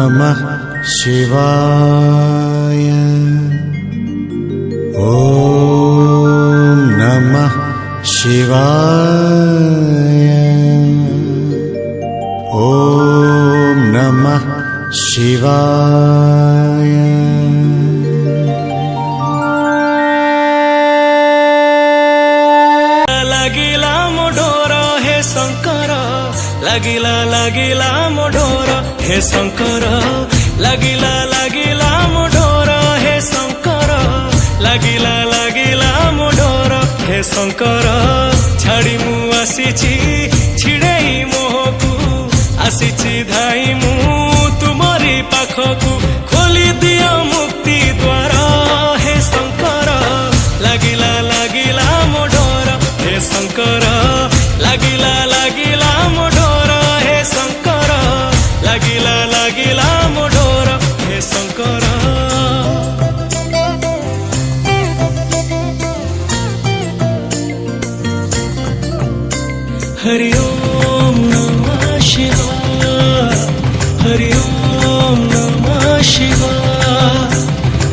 नमः शिवाय। ॐ नमः शिवाय। ॐ नमः शिवाय। लागिला मोडोर हे शंकर, लागिला लागिला मोडोर हे शंकर, लागिला लागिला मोडोर हे शंकर, लागिला लागिला मोडोर हे शंकर। छाड़ी मु आसीची छिड़ेई मोहकू, आसीची धाई मु तुमरी पाखकू, खोली दिया मुक्ति द्वार हे शंकर। लागिला लागिला मोडोर हे शंकर, लागिला लागिला मोडोर हे शंकर, लागिला लागिला मोडोर हे शंकर। हरि ओम नमः शिवाय, हरि ओम नमः शिवाय,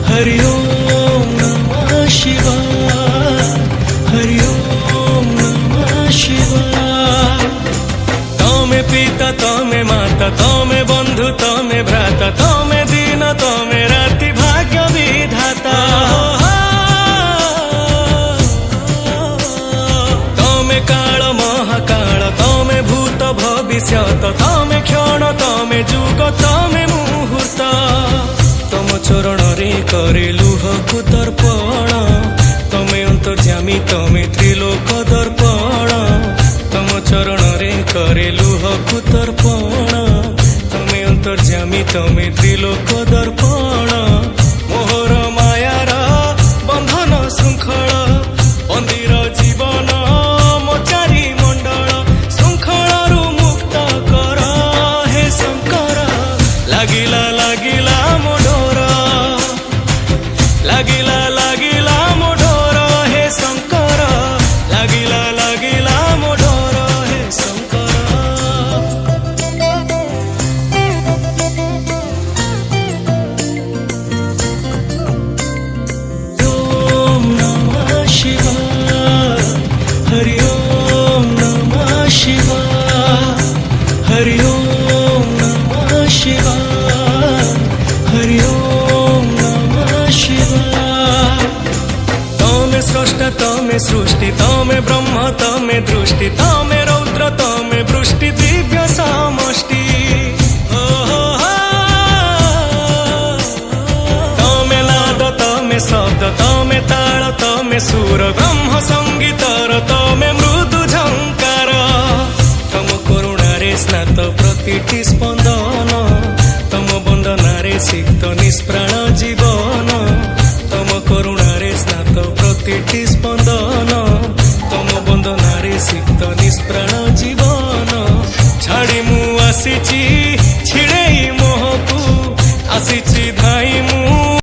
हरि ओम नमः शिवाय, हरि ओम नमः शिवाय। तमे पिता तमे माता तमे बंधु तमे भ्राता, तमे दिन तमे राति भाग्य विधाता। तमे काल महाकाल तमे भूत भविष्यत, तमे क्षण तमे जुग तमे मुहूर्त। तम चरण रे करे लुहकु तर्पण, तमे अंतर्यामी तमे त्रिलोक दर्पण। तम चरण रे करे लुहकु तर्पण, तमे अंतर्यामी तमे त्रिलोक दर्पण। मोहर मायार बंधन शृंखल, बंदीर जीवन मो चारि मंडल, शृंखलरु मुक्त कर हे शंकर। लागिला लागिला मोडोर, लागिला लागिला मोडोर हे शंकर, लागिला लागिला मोडोर हे शंकर। ओम नमः शिवाय, हरि ओम नमः शिवाय, हरि ओम नमः शिवाय, हरि ओम नमः शिवाय। तमे स्रष्टा तमे सृष्टि तमे ब्रह्म तमे दृष्टि, तमे रौद्र तमे वृष्टि दिव्य समष्टि। तमे नाद तमे शब्द तमे ताल तमे सुर, ब्रह्म संगीतर तमे मृदु झंकार। तम करुणारे स्नात प्रतिटी स्पंदन, तम बंदनारे सिक्त